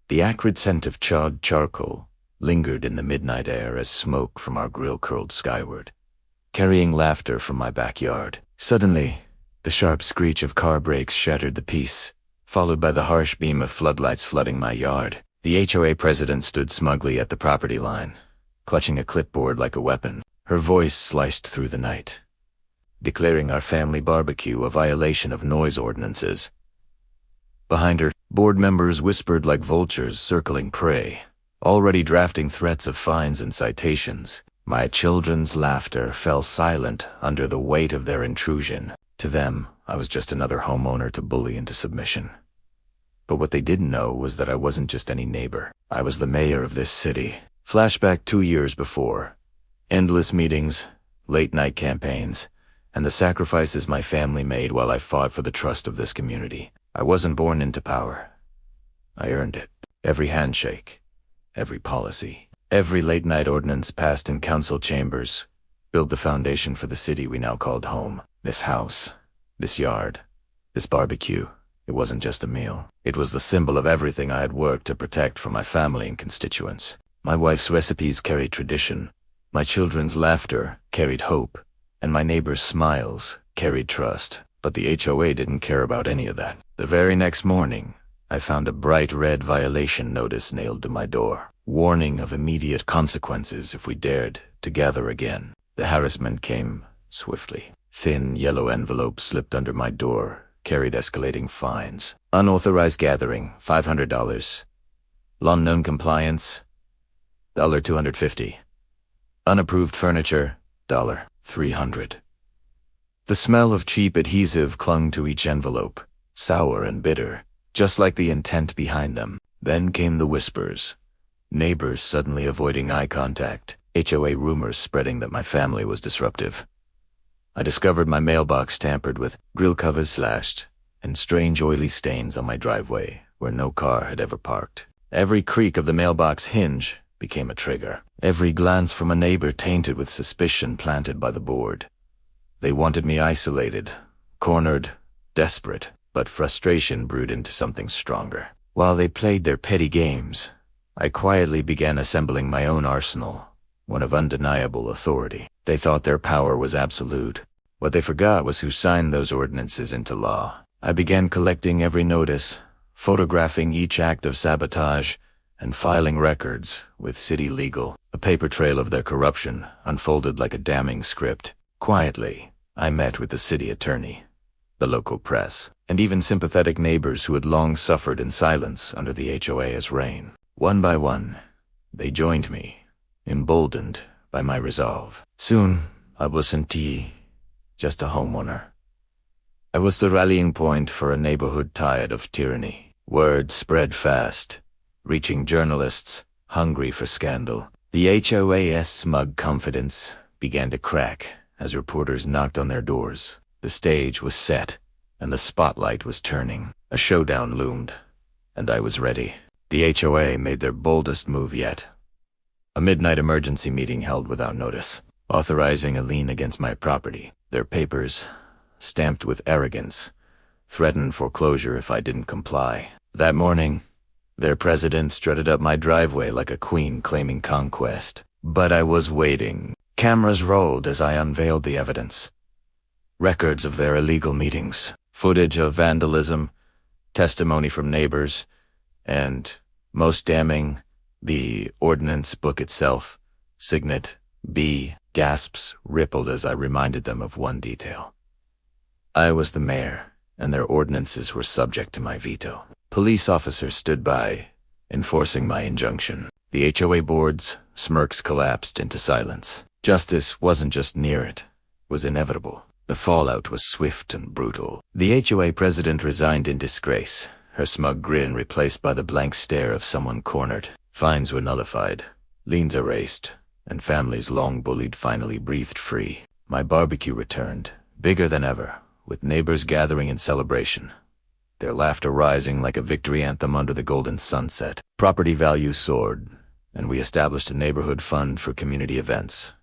The acrid scent of charred charcoal lingered in the midnight air as smoke from our grill curled skyward, carrying laughter from my backyard. Suddenly, the sharp screech of car brakes shattered the peace, followed by the harsh beam of floodlights flooding my yard. The HOA president stood smugly at the property line, clutching a clipboard like a weapon. Her voice sliced through the night, declaring our family barbecue a violation of noise ordinances. Behind her, board members whispered like vultures circling prey, already drafting threats of fines and citations. My children's laughter fell silent under the weight of their intrusion. To them, I was just another homeowner to bully into submission. But what they didn't know was that I wasn't just any neighbor. I was the mayor of this city. Flashback 2 years before. Endless meetings, late-night campaigns, and the sacrifices my family made while I fought for the trust of this community. I wasn't born into power. I earned it. Every handshake, every policy, every late-night ordinance passed in council chambers built the foundation for the city we now called home. This house, this yard, this barbecue. It wasn't just a meal. It was the symbol of everything I had worked to protect for my family and constituents. My wife's recipes carried tradition. My children's laughter carried hope, and my neighbors' smiles carried trust. But the HOA didn't care about any of that. The very next morning, I found a bright red violation notice nailed to my door, warning of immediate consequences if we dared to gather again. The harassment came swiftly. Thin yellow envelopes slipped under my door, carried escalating fines. Unauthorized gathering, $500. Lawn non-compliance, $250. Unapproved furniture, $300. The smell of cheap adhesive clung to each envelope, sour and bitter, just like the intent behind them. Then came the whispers. Neighbors suddenly avoiding eye contact, HOA rumors spreading that my family was disruptive. I discovered my mailbox tampered with, grill covers slashed, and strange oily stains on my driveway where no car had ever parked. Every creak of the mailbox hinge became a trigger. Every glance from a neighbor tainted with suspicion planted by the board. They wanted me isolated, cornered, desperate, but frustration brewed into something stronger. While they played their petty games, I quietly began assembling my own arsenal, one of undeniable authority. They thought their power was absolute. What they forgot was who signed those ordinances into law. I began collecting every notice, photographing each act of sabotage, and filing records with city legal. A paper trail of their corruption unfolded like a damning script. Quietly, I met with the city attorney, the local press, and even sympathetic neighbors who had long suffered in silence under the HOA's reign. One by one, they joined me, emboldened by my resolve. Soon, I wasn't just a homeowner. I was the rallying point for a neighborhood tired of tyranny. Word spread fast, reaching journalists hungry for scandal. The HOA's smug confidence began to crack as reporters knocked on their doors. The stage was set, and the spotlight was turning. A showdown loomed, and I was ready. The HOA made their boldest move yet. A midnight emergency meeting held without notice, authorizing a lien against my property. Their papers, stamped with arrogance, threatened foreclosure if I didn't comply. That morning, their president strutted up my driveway like a queen claiming conquest. But I was waiting. Cameras rolled as I unveiled the evidence. Records of their illegal meetings, footage of vandalism, testimony from neighbors, and, most damning, the ordinance book itself. Signet B. Gasps rippled as I reminded them of one detail. I was the mayor, and their ordinances were subject to my veto. Police officers stood by, enforcing my injunction. The HOA board's smirks collapsed into silence. Justice wasn't just near it was inevitable. The fallout was swift and brutal. The HOA president resigned in disgrace, her smug grin replaced by the blank stare of someone cornered. Fines were nullified, liens erased, and families long bullied finally breathed free. My barbecue returned, bigger than ever, with neighbors gathering in celebration, their laughter rising like a victory anthem under the golden sunset. Property values soared, and we established a neighborhood fund for community events.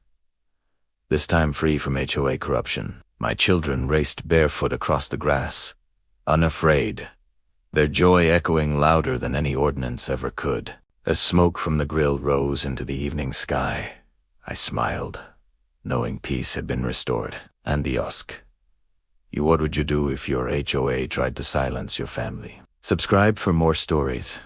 This time free from HOA corruption, my children raced barefoot across the grass, unafraid, their joy echoing louder than any ordinance ever could. As smoke from the grill rose into the evening sky, I smiled, knowing peace had been restored. And what would you do if your HOA tried to silence your family? Subscribe for more stories.